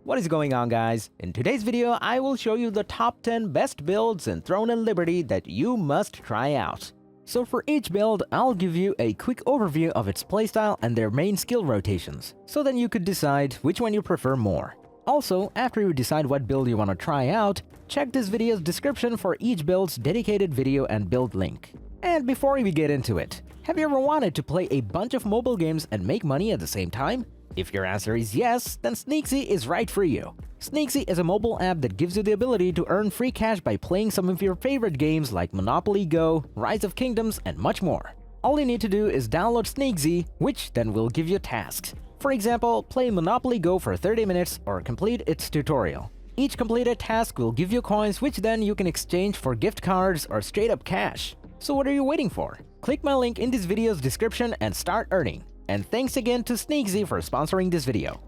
What is going on, guys? In today's video, I will show you the top 10 best builds in Throne and Liberty that you must try out. So for each build, I'll give you a quick overview of its playstyle and their main skill rotations, so then you could decide which one you prefer more. Also, after you decide what build you want to try out, check this video's description for each build's dedicated video and build link. And before we get into it, have you ever wanted to play a bunch of mobile games and make money at the same time? If your answer is yes, then Sneaksy is right for you. Sneaksy is a mobile app that gives you the ability to earn free cash by playing some of your favorite games like Monopoly Go, Rise of Kingdoms, and much more. All you need to do is download Sneaksy, which then will give you tasks. For example, play Monopoly Go for 30 minutes or complete its tutorial. Each completed task will give you coins, which then you can exchange for gift cards or straight up cash. So what are you waiting for? Click my link in this video's description and start earning. And thanks again to Sneaksy for sponsoring this video.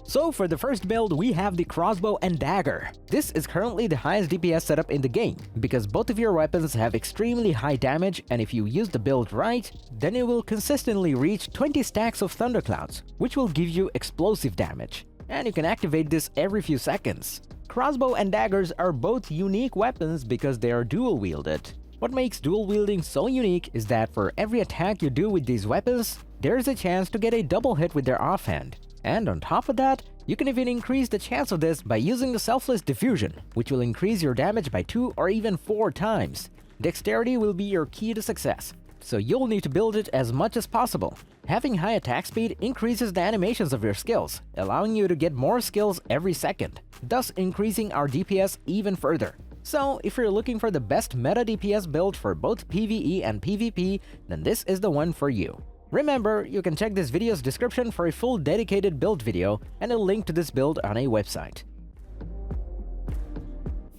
So for the first build, we have the Crossbow and Dagger. This is currently the highest DPS setup in the game, because both of your weapons have extremely high damage, and if you use the build right, then it will consistently reach 20 stacks of Thunderclouds, which will give you explosive damage. And you can activate this every few seconds. Crossbow and daggers are both unique weapons because they are dual-wielded. What makes dual wielding so unique is that for every attack you do with these weapons, there's a chance to get a double hit with their offhand. And on top of that, you can even increase the chance of this by using the selfless diffusion, which will increase your damage by 2 or even 4 times. Dexterity will be your key to success, so you'll need to build it as much as possible. Having high attack speed increases the animations of your skills, allowing you to get more skills every second, thus increasing our DPS even further. So, if you're looking for the best meta DPS build for both PvE and PvP, then this is the one for you. Remember, you can check this video's description for a full dedicated build video and a link to this build on a website.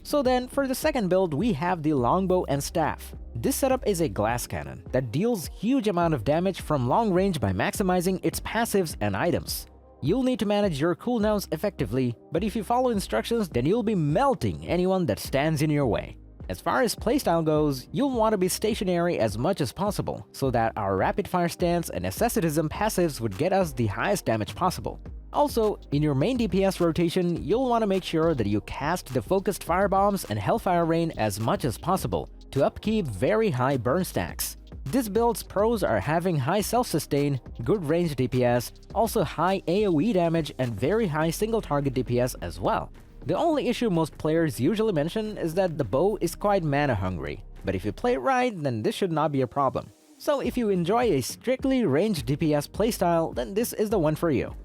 So then, for the second build, we have the Longbow and Staff. This setup is a glass cannon that deals huge amount of damage from long range by maximizing its passives and items. You'll need to manage your cooldowns effectively, but if you follow instructions, then you'll be melting anyone that stands in your way. As far as playstyle goes, you'll want to be stationary as much as possible, so that our rapid-fire stance and asceticism passives would get us the highest damage possible. Also, in your main DPS rotation, you'll want to make sure that you cast the focused firebombs and Hellfire Rain as much as possible to upkeep very high burn stacks. This build's pros are having high self-sustain, good range DPS, also high AoE damage, and very high single-target DPS as well. The only issue most players usually mention is that the bow is quite mana-hungry, but if you play it right, then this should not be a problem. So if you enjoy a strictly ranged DPS playstyle, then this is the one for you.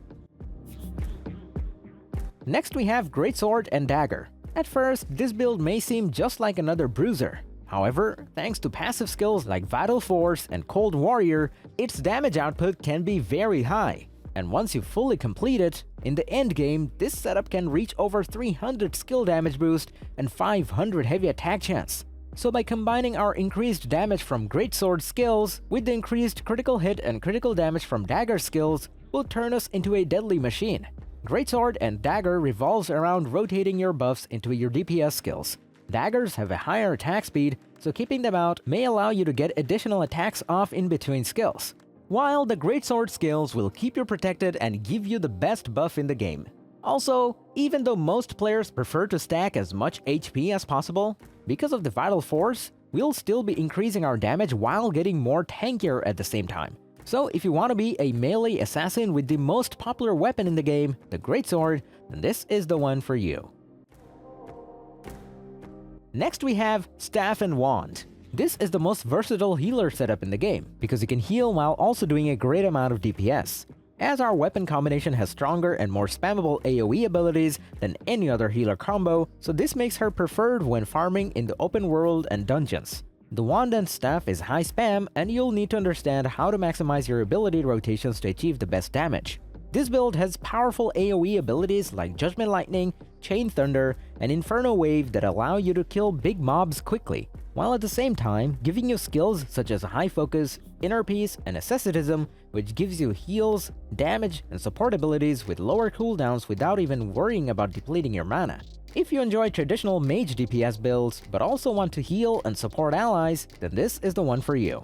Next we have Greatsword and Dagger. At first, this build may seem just like another bruiser. However, thanks to passive skills like Vital Force and Cold Warrior, its damage output can be very high. And once you fully complete it, in the end game, this setup can reach over 300 skill damage boost and 500 heavy attack chance. So by combining our increased damage from Greatsword skills with the increased critical hit and critical damage from Dagger skills, will turn us into a deadly machine. Greatsword and Dagger revolves around rotating your buffs into your DPS skills. Daggers have a higher attack speed, so keeping them out may allow you to get additional attacks off in between skills, while the Greatsword skills will keep you protected and give you the best buff in the game. Also, even though most players prefer to stack as much HP as possible, because of the Vital Force, we'll still be increasing our damage while getting more tankier at the same time. So if you want to be a melee assassin with the most popular weapon in the game, the Greatsword, then this is the one for you. Next we have Staff and Wand. This is the most versatile healer setup in the game, because you can heal while also doing a great amount of DPS. As our weapon combination has stronger and more spammable AoE abilities than any other healer combo, so this makes her preferred when farming in the open world and dungeons. The Wand and Staff is high spam, and you'll need to understand how to maximize your ability rotations to achieve the best damage. This build has powerful AoE abilities like Judgment Lightning, Chain Thunder, and Inferno Wave that allow you to kill big mobs quickly, while at the same time giving you skills such as High Focus, Inner Peace, and Asceticism, which gives you heals, damage, and support abilities with lower cooldowns without even worrying about depleting your mana. If you enjoy traditional mage DPS builds, but also want to heal and support allies, then this is the one for you.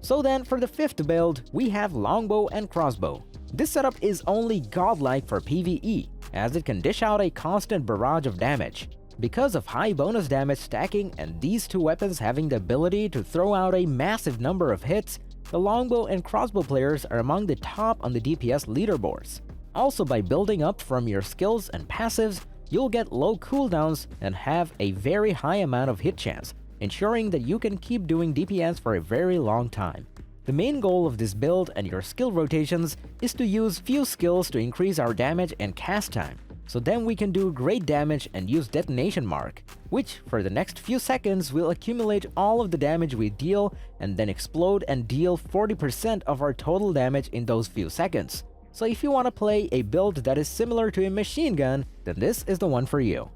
So then for the 5th build, we have Longbow and Crossbow. This setup is only godlike for PvE, as it can dish out a constant barrage of damage. Because of high bonus damage stacking and these two weapons having the ability to throw out a massive number of hits, the Longbow and Crossbow players are among the top on the DPS leaderboards. Also, by building up from your skills and passives, you'll get low cooldowns and have a very high amount of hit chance, ensuring that you can keep doing DPS for a very long time. The main goal of this build and your skill rotations is to use few skills to increase our damage and cast time, so then we can do great damage and use detonation mark, which for the next few seconds will accumulate all of the damage we deal and then explode and deal 40% of our total damage in those few seconds. So if you want to play a build that is similar to a machine gun, then this is the one for you.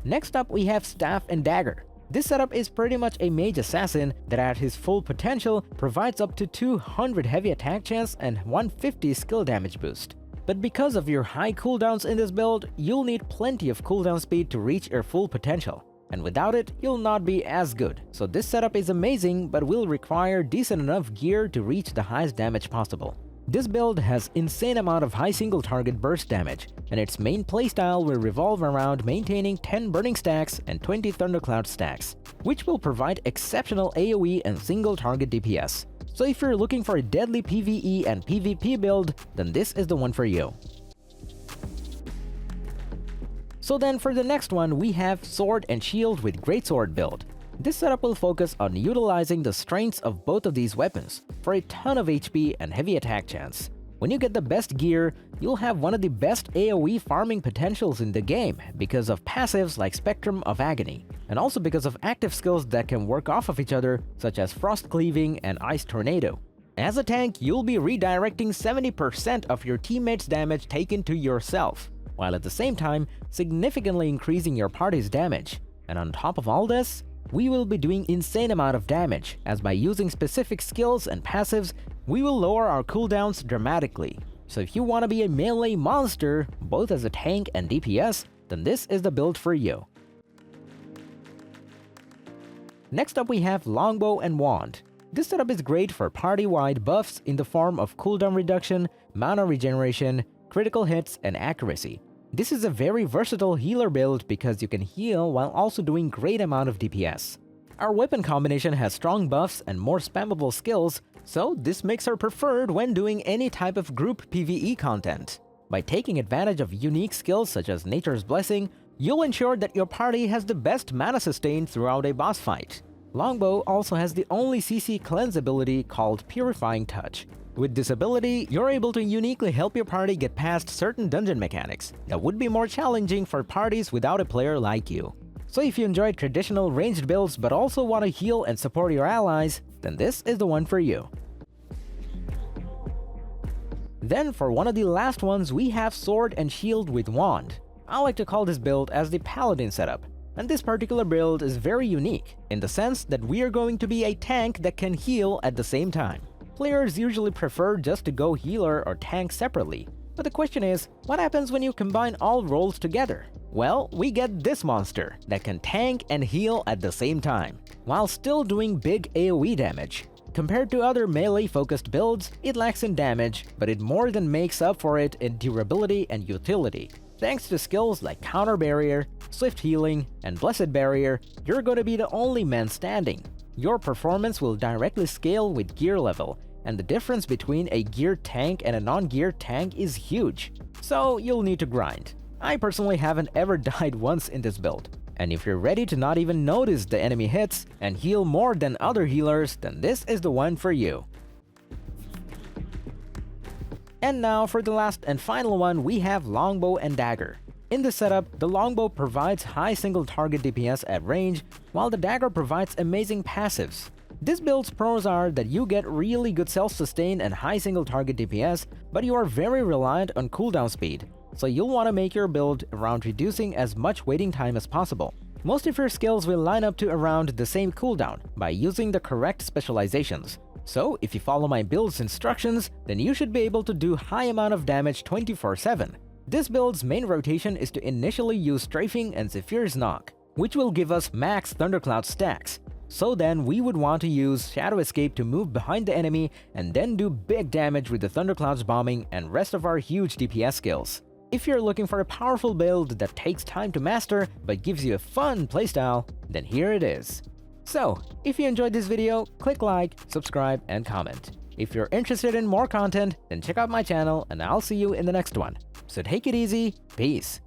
Next up, we have Staff and Dagger. This setup is pretty much a mage assassin that at his full potential provides up to 200 heavy attack chance and 150 skill damage boost. But because of your high cooldowns in this build, you'll need plenty of cooldown speed to reach your full potential. And without it, you'll not be as good. So this setup is amazing, but will require decent enough gear to reach the highest damage possible. This build has insane amount of high single target burst damage, and its main playstyle will revolve around maintaining 10 burning stacks and 20 thundercloud stacks, which will provide exceptional AoE and single target DPS. So if you're looking for a deadly PvE and PvP build, then this is the one for you. So then for the next one, we have Sword and Shield with Greatsword build. This setup will focus on utilizing the strengths of both of these weapons for a ton of HP and heavy attack chance. When you get the best gear, you'll have one of the best AoE farming potentials in the game because of passives like Spectrum of Agony, and also because of active skills that can work off of each other such as Frost Cleaving and Ice Tornado. As a tank, you'll be redirecting 70% of your teammates' damage taken to yourself, while at the same time significantly increasing your party's damage. And on top of all this, we will be doing insane amount of damage, as by using specific skills and passives, we will lower our cooldowns dramatically. So if you want to be a melee monster, both as a tank and DPS, then this is the build for you. Next up we have Longbow and Wand. This setup is great for party-wide buffs in the form of cooldown reduction, mana regeneration, critical hits, and accuracy. This is a very versatile healer build because you can heal while also doing great amount of DPS. Our weapon combination has strong buffs and more spammable skills, so this makes her preferred when doing any type of group PvE content. By taking advantage of unique skills such as Nature's Blessing, you'll ensure that your party has the best mana sustain throughout a boss fight. Longbow also has the only CC cleanse ability called Purifying Touch. With this ability, you're able to uniquely help your party get past certain dungeon mechanics that would be more challenging for parties without a player like you. So if you enjoy traditional ranged builds but also want to heal and support your allies, then this is the one for you. Then for one of the last ones, we have Sword and Shield with Wand. I like to call this build as the Paladin setup. And this particular build is very unique in the sense that we are going to be a tank that can heal at the same time. Players usually prefer just to go healer or tank separately, but the question is, what happens when you combine all roles together? Well, we get this monster that can tank and heal at the same time, while still doing big AoE damage. Compared to other melee-focused builds, it lacks in damage, but it more than makes up for it in durability and utility. Thanks to skills like Counter Barrier, Swift Healing, and Blessed Barrier, you're going to be the only man standing. Your performance will directly scale with gear level, and the difference between a geared tank and a non-geared tank is huge. So you'll need to grind. I personally haven't ever died once in this build. And if you're ready to not even notice the enemy hits and heal more than other healers, then this is the one for you. And now for the last and final one, we have Longbow and Dagger. In this setup, the Longbow provides high single target DPS at range, while the Dagger provides amazing passives. This build's pros are that you get really good self-sustain and high single target DPS, but you are very reliant on cooldown speed, so you'll want to make your build around reducing as much waiting time as possible. Most of your skills will line up to around the same cooldown by using the correct specializations. So if you follow my build's instructions, then you should be able to do high amount of damage 24/7. This build's main rotation is to initially use Strafing and Zephyr's Knock, which will give us max Thundercloud stacks. So then we would want to use Shadow Escape to move behind the enemy and then do big damage with the Thundercloud's bombing and rest of our huge DPS skills. If you're looking for a powerful build that takes time to master but gives you a fun playstyle, then here it is. So, if you enjoyed this video, click like, subscribe, and comment. If you're interested in more content, then check out my channel and I'll see you in the next one. So take it easy, peace.